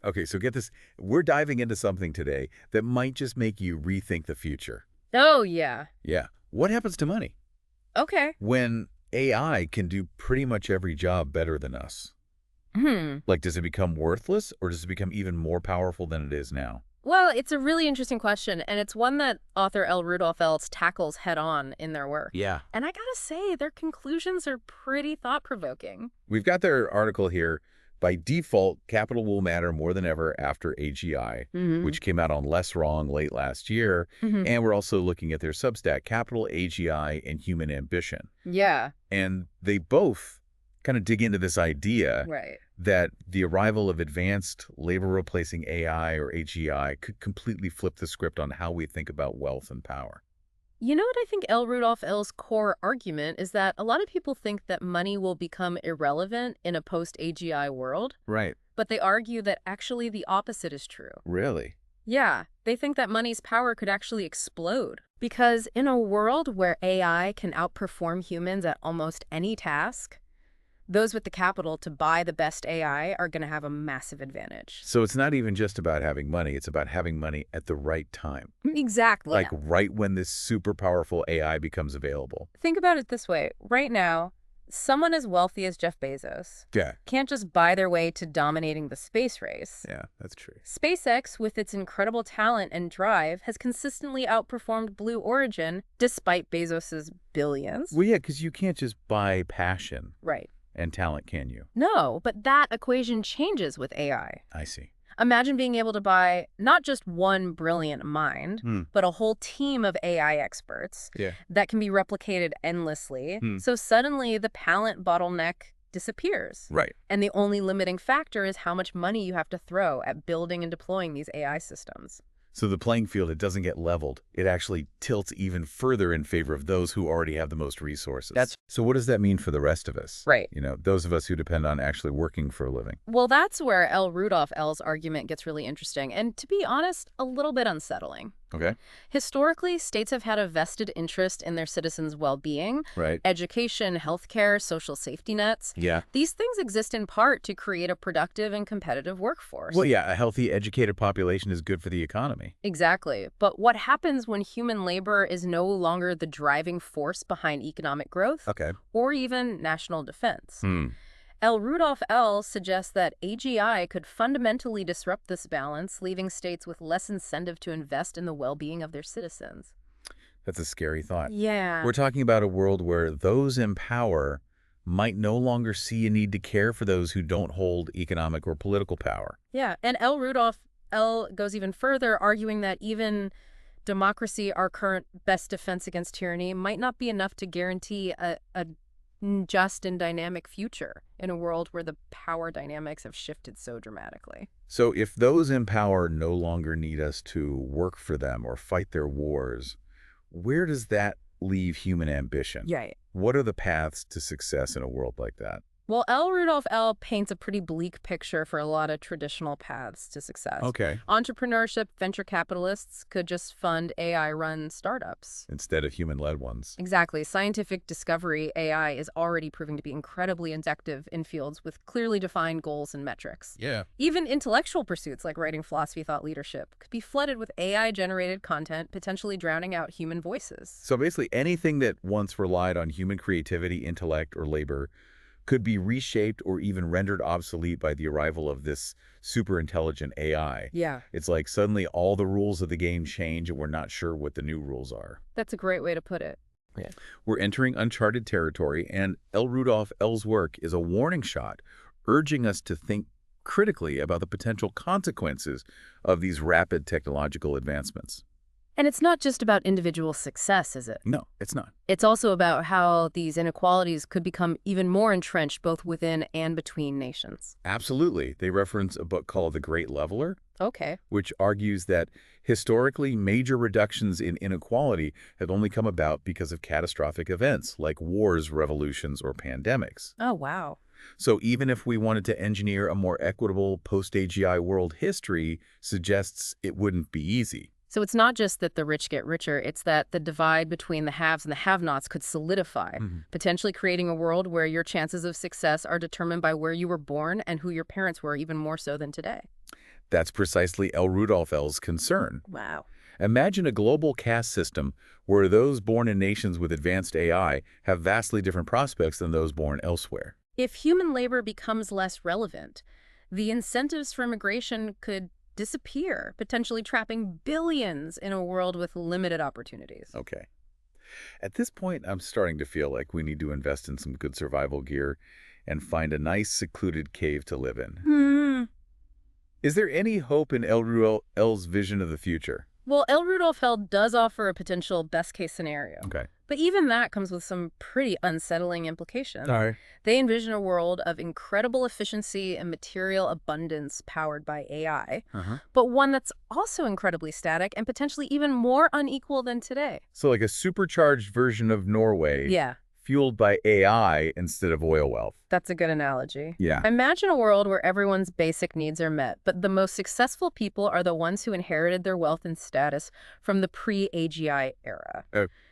Okay, so get this. We're diving into something today that might just make you rethink the future. Oh, yeah. Yeah. What happens to money Okay. when AI can do pretty much every job better than us? Hmm. Like, does it become worthless or does it become even more powerful than it is now? Well, it's a really interesting question, and it's one that author L Rudolf L tackles head-on in their work. Yeah. And I gotta say, their conclusions are pretty thought-provoking. We've got their article here. By default, capital will matter more than ever after AGI, Mm-hmm. which came out on Less Wrong late last year. Mm-hmm. And we're also looking at their Substack, Capital, AGI, and Human Ambition. Yeah. And they both kind of dig into this idea Right. that the arrival of advanced labor-replacing AI or AGI could completely flip the script on how we think about wealth and power. You know what I think L Rudolf L's core argument is that a lot of people think that money will become irrelevant in a post-AGI world, Right. but they argue that actually the opposite is true. Really? Yeah, they think that money's power could actually explode. Because in a world where AI can outperform humans at almost any task, those with the capital to buy the best AI are going to have a massive advantage. So it's not even just about having money. It's about having money at the right time. Exactly. Like right when this super powerful AI becomes available. Think about it this way. Right now, someone as wealthy as Jeff Bezos Yeah. can't just buy their way to dominating the space race. Yeah, that's true. SpaceX, with its incredible talent and drive, has consistently outperformed Blue Origin despite Bezos's billions. Well, yeah, because you can't just buy passion Right. and talent, can you? No, but that equation changes with AI. I see. Imagine being able to buy not just one brilliant mind, but a whole team of AI experts Yeah. that can be replicated endlessly. Hmm. So suddenly the talent bottleneck disappears. Right. And the only limiting factor is how much money you have to throw at building and deploying these AI systems. So the playing field, it doesn't get leveled. It actually tilts even further in favor of those who already have the most resources. So what does that mean for the rest of us? Right. You know, those of us who depend on actually working for a living. Well, that's where L Rudolf L's argument gets really interesting, and to be honest, a little bit unsettling. Okay. Historically, states have had a vested interest in their citizens' well-being, Right. education, healthcare, social safety nets. Yeah. These things exist in part to create a productive and competitive workforce. Well, yeah, a healthy, educated population is good for the economy. Exactly. But what happens when human labor is no longer the driving force behind economic growth Okay. or even national defense? Hmm. L Rudolf L suggests that AGI could fundamentally disrupt this balance, leaving states with less incentive to invest in the well-being of their citizens. That's a scary thought. Yeah. We're talking about a world where those in power might no longer see a need to care for those who don't hold economic or political power. Yeah, and L Rudolf L goes even further, arguing that even democracy, our current best defense against tyranny, might not be enough to guarantee a just and dynamic future in a world where the power dynamics have shifted so dramatically. So if those in power no longer need us to work for them or fight their wars, where does that leave human ambition? Right. What are the paths to success in a world like that? Well, L Rudolf L paints a pretty bleak picture for a lot of traditional paths to success. Okay. Entrepreneurship, venture capitalists could just fund AI-run startups. Instead of human-led ones. Exactly. Scientific discovery, AI, is already proving to be incredibly effective in fields with clearly defined goals and metrics. Yeah. Even intellectual pursuits like writing philosophy, thought leadership could be flooded with AI-generated content, potentially drowning out human voices. So basically anything that once relied on human creativity, intellect, or labor could be reshaped or even rendered obsolete by the arrival of this super intelligent AI. Yeah. It's like suddenly all the rules of the game change and we're not sure what the new rules are. That's a great way to put it. Yeah. We're entering uncharted territory, and L Rudolf L's work is a warning shot, urging us to think critically about the potential consequences of these rapid technological advancements. And it's not just about individual success, is it? No, it's not. It's also about how these inequalities could become even more entrenched both within and between nations. Absolutely. They reference a book called The Great Leveler, Okay. which argues that historically major reductions in inequality have only come about because of catastrophic events like wars, revolutions, or pandemics. Oh, wow. So even if we wanted to engineer a more equitable post-AGI world, history suggests it wouldn't be easy. So it's not just that the rich get richer, it's that the divide between the haves and the have-nots could solidify, potentially creating a world where your chances of success are determined by where you were born and who your parents were, even more so than today. That's precisely L Rudolf L's concern. Wow. Imagine a global caste system where those born in nations with advanced AI have vastly different prospects than those born elsewhere. If human labor becomes less relevant, the incentives for immigration could disappear, potentially trapping billions in a world with limited opportunities. Okay. At this point, I'm starting to feel like we need to invest in some good survival gear and find a nice secluded cave to live in. Hmm. Is there any hope in L Rudolf L's vision of the future? Well, L Rudolf L does offer a potential best-case scenario. Okay. But even that comes with some pretty unsettling implications. All right. They envision a world of incredible efficiency and material abundance powered by AI, but one that's also incredibly static and potentially even more unequal than today. So like a supercharged version of Norway Yeah, fueled by AI instead of oil wealth. that's a good analogy. Yeah. Imagine a world where everyone's basic needs are met, but the most successful people are the ones who inherited their wealth and status from the pre-AGI era.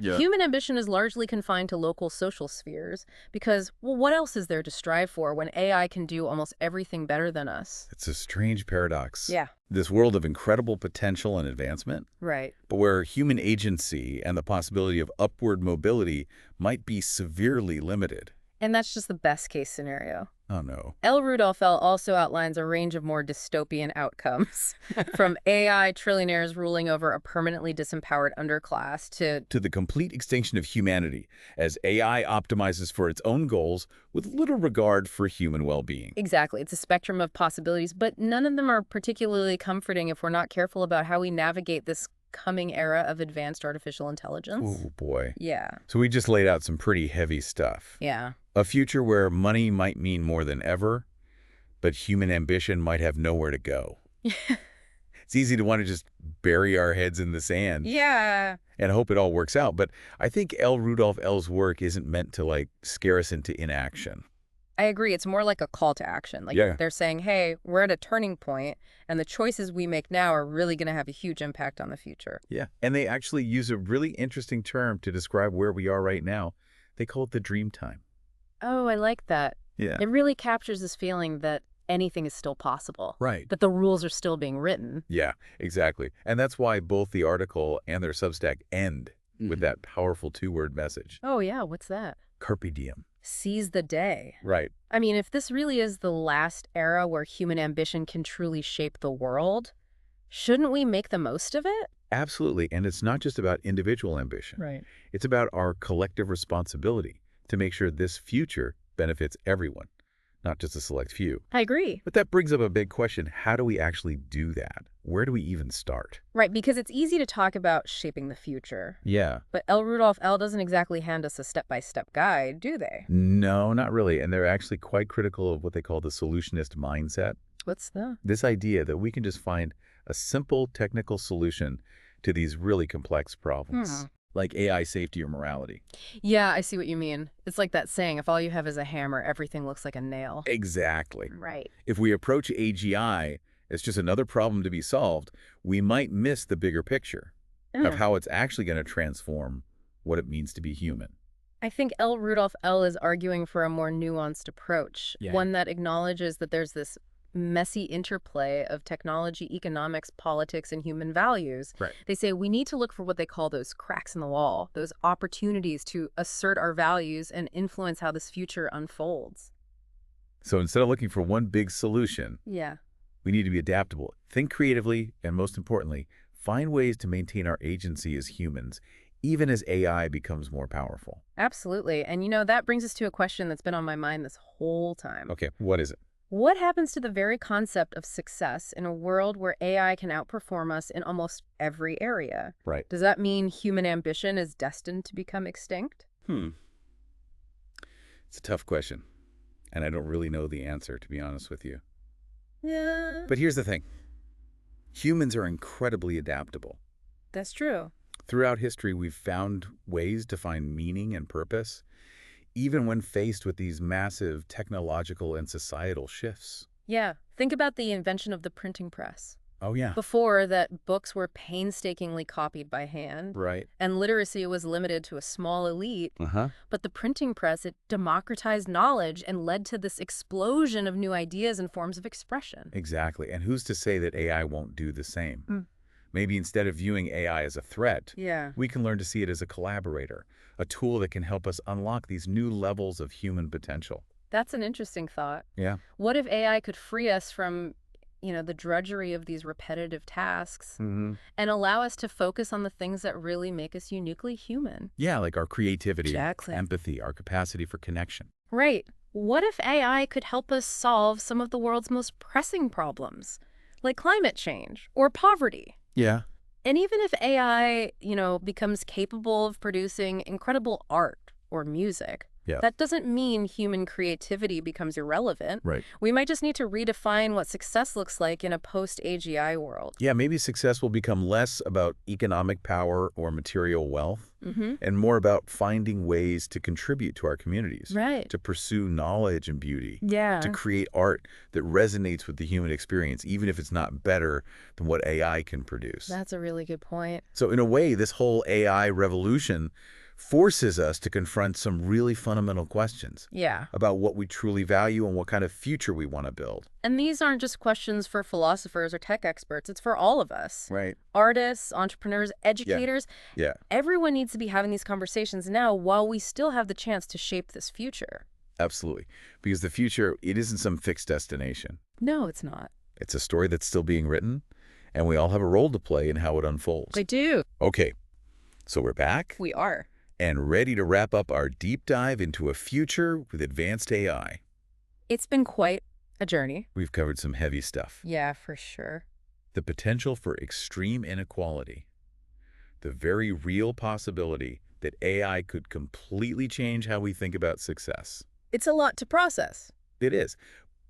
Yeah. Human ambition is largely confined to local social spheres because, well, what else is there to strive for when AI can do almost everything better than us? It's a strange paradox. Yeah, This world of incredible potential and advancement, right. but where human agency and the possibility of upward mobility might be severely limited. And that's just the best case scenario. Oh, no. L. Rudolf L. also outlines a range of more dystopian outcomes, from AI trillionaires ruling over a permanently disempowered underclass To the complete extinction of humanity as AI optimizes for its own goals with little regard for human well-being. Exactly. It's a spectrum of possibilities, but none of them are particularly comforting if we're not careful about how we navigate this coming era of advanced artificial intelligence. Oh, boy. Yeah. So we just laid out some pretty heavy stuff. Yeah. A future where money might mean more than ever, but human ambition might have nowhere to go. It's easy to want to just bury our heads in the sand Yeah. and hope it all works out. But I think L. Rudolf L's work isn't meant to, like, scare us into inaction. I agree. It's more like a call to action. Like Yeah. they're saying, hey, we're at a turning point, and the choices we make now are really going to have a huge impact on the future. Yeah. And they actually use a really interesting term to describe where we are right now. They call it the dream time. Oh, I like that. Yeah. It really captures this feeling that anything is still possible, Right. that the rules are still being written. Yeah, exactly. And that's why both the article and their Substack end with that powerful two-word message. Oh, yeah. What's that? Carpe diem. Seize the day. Right. I mean, if this really is the last era where human ambition can truly shape the world, shouldn't we make the most of it? Absolutely. And it's not just about individual ambition. Right. It's about our collective responsibility to make sure this future benefits everyone, not just a select few. I agree. But that brings up a big question. How do we actually do that? Where do we even start? Right, because it's easy to talk about shaping the future. Yeah. But L. Rudolf L. doesn't exactly hand us a step-by-step guide, do they? No, not really. And they're actually quite critical of what they call the solutionist mindset. What's the? This idea that we can just find a simple technical solution to these really complex problems, like AI safety or morality. Yeah, I see what you mean. It's like that saying, if all you have is a hammer, everything looks like a nail. Exactly. Right. If we approach AGI as just another problem to be solved, we might miss the bigger picture of how it's actually going to transform what it means to be human. I think L. Rudolf L. is arguing for a more nuanced approach, one that acknowledges that there's this messy interplay of technology, economics, politics, and human values. Right. They say we need to look for what they call those cracks in the wall, those opportunities to assert our values and influence how this future unfolds. So instead of looking for one big solution, Yeah. we need to be adaptable, think creatively, and most importantly, find ways to maintain our agency as humans, even as AI becomes more powerful. Absolutely. And you know, that brings us to a question that's been on my mind this whole time. Okay, what is it? What happens to the very concept of success in a world where AI can outperform us in almost every area? Right. Does that mean human ambition is destined to become extinct? It's a tough question, and I don't really know the answer, to be honest with you. Yeah. But here's the thing. Humans are incredibly adaptable. That's true. Throughout history, we've found ways to find meaning and purpose, even when faced with these massive technological and societal shifts. Yeah. Think about the invention of the printing press. Oh, yeah. Before that, books were painstakingly copied by hand, Right. and literacy was limited to a small elite. Uh-huh. But the printing press, it democratized knowledge and led to this explosion of new ideas and forms of expression. Exactly. And who's to say that AI won't do the same? Mm. Maybe instead of viewing AI as a threat, Yeah. we can learn to see it as a collaborator, a tool that can help us unlock these new levels of human potential. That's an interesting thought. Yeah. What if AI could free us from, the drudgery of these repetitive tasks Mm-hmm. and allow us to focus on the things that really make us uniquely human? Yeah, like our creativity, Exactly. empathy, our capacity for connection. Right. What if AI could help us solve some of the world's most pressing problems, like climate change or poverty? Yeah. And even if AI, becomes capable of producing incredible art or music, Yeah. that doesn't mean human creativity becomes irrelevant. Right. We might just need to redefine what success looks like in a post-AGI world. Yeah, maybe success will become less about economic power or material wealth Mm-hmm. and more about finding ways to contribute to our communities, Right. to pursue knowledge and beauty, Yeah. to create art that resonates with the human experience, even if it's not better than what AI can produce. That's a really good point. So in a way, this whole AI revolution forces us to confront some really fundamental questions Yeah. about what we truly value and what kind of future we want to build. And these aren't just questions for philosophers or tech experts. It's for all of us. Right. Artists, entrepreneurs, educators. Yeah. Everyone needs to be having these conversations now while we still have the chance to shape this future. Absolutely. Because the future, it isn't some fixed destination. No, it's not. It's a story that's still being written, and we all have a role to play in how it unfolds. I do. Okay, so we're back We are. and ready to wrap up our deep dive into a future with advanced AI. It's been quite a journey. We've covered some heavy stuff. Yeah, for sure. The potential for extreme inequality. The very real possibility that AI could completely change how we think about success. It's a lot to process. It is.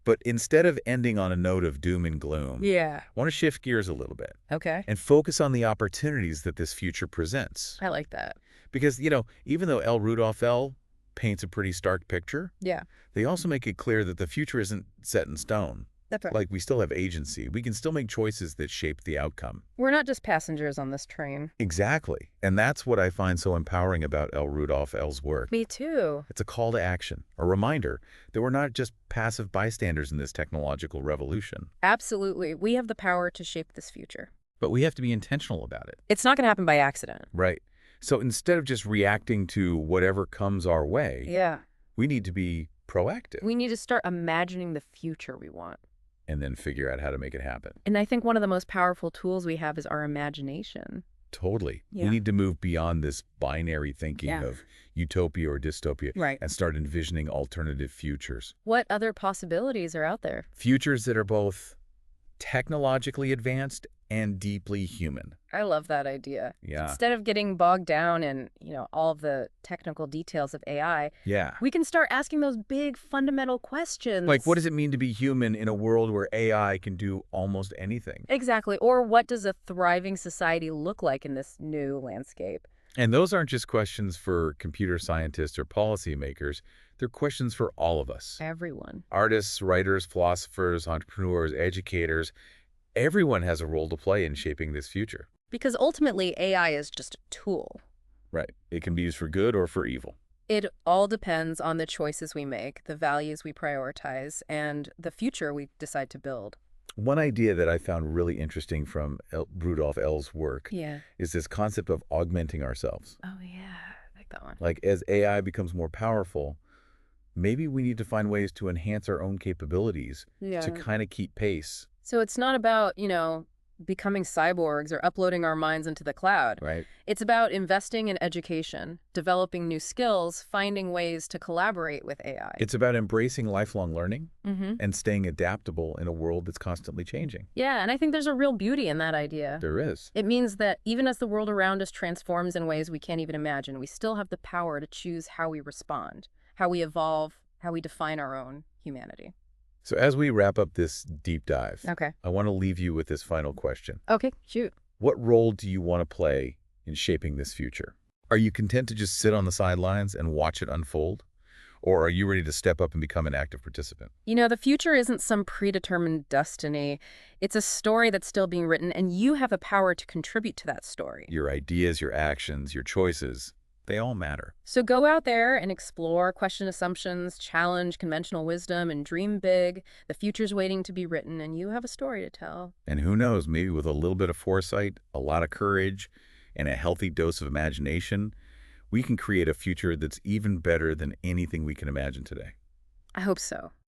But instead of ending on a note of doom and gloom, Yeah. I want to shift gears a little bit Okay. and focus on the opportunities that this future presents. I like that. Because, even though L Rudolf L paints a pretty stark picture, Yeah. they also make it clear that the future isn't set in stone. That's right. Like, we still have agency. We can still make choices that shape the outcome. We're not just passengers on this train. Exactly. And that's what I find so empowering about L Rudolf L's work. Me too. It's a call to action, a reminder that we're not just passive bystanders in this technological revolution. Absolutely. We have the power to shape this future. But we have to be intentional about it. It's not going to happen by accident. Right. So instead of just reacting to whatever comes our way, Yeah. we need to be proactive We need to start imagining the future we want. and then figure out how to make it happen. And I think one of the most powerful tools we have is our imagination. Totally. Yeah. We need to move beyond this binary thinking Yeah. of utopia or dystopia Right. and start envisioning alternative futures. What other possibilities are out there? Futures that are both technologically advanced and deeply human. I love that idea. Yeah. Instead of getting bogged down in, all of the technical details of AI, Yeah. we can start asking those big fundamental questions. Like, what does it mean to be human in a world where AI can do almost anything? Exactly. Or what does a thriving society look like in this new landscape? And those aren't just questions for computer scientists or policymakers. They're questions for all of us. Everyone. Artists, writers, philosophers, entrepreneurs, educators. Everyone has a role to play in shaping this future. Because ultimately, AI is just a tool. Right. It can be used for good or for evil. It all depends on the choices we make, the values we prioritize, and the future we decide to build. One idea that I found really interesting from Rudolf L's work Yeah. is this concept of augmenting ourselves. Oh, yeah. I like that one. Like, as AI becomes more powerful, maybe we need to find ways to enhance our own capabilities Yeah. to kind of keep pace. So it's not about, becoming cyborgs or uploading our minds into the cloud. Right. It's about investing in education, developing new skills, finding ways to collaborate with AI. It's about embracing lifelong learning Mm-hmm. and staying adaptable in a world that's constantly changing. Yeah, and I think there's a real beauty in that idea. There is. It means that even as the world around us transforms in ways we can't even imagine, we still have the power to choose how we respond, how we evolve, how we define our own humanity. So as we wrap up this deep dive, Okay. I want to leave you with this final question. Okay, shoot. What role do you want to play in shaping this future? Are you content to just sit on the sidelines and watch it unfold? Or are you ready to step up and become an active participant? You know, the future isn't some predetermined destiny. It's a story that's still being written, and you have the power to contribute to that story. Your ideas, your actions, your choices, they all matter. So go out there and explore, question assumptions, challenge conventional wisdom, and dream big. The future's waiting to be written, and you have a story to tell. And who knows, maybe with a little bit of foresight, a lot of courage, and a healthy dose of imagination, we can create a future that's even better than anything we can imagine today. I hope so.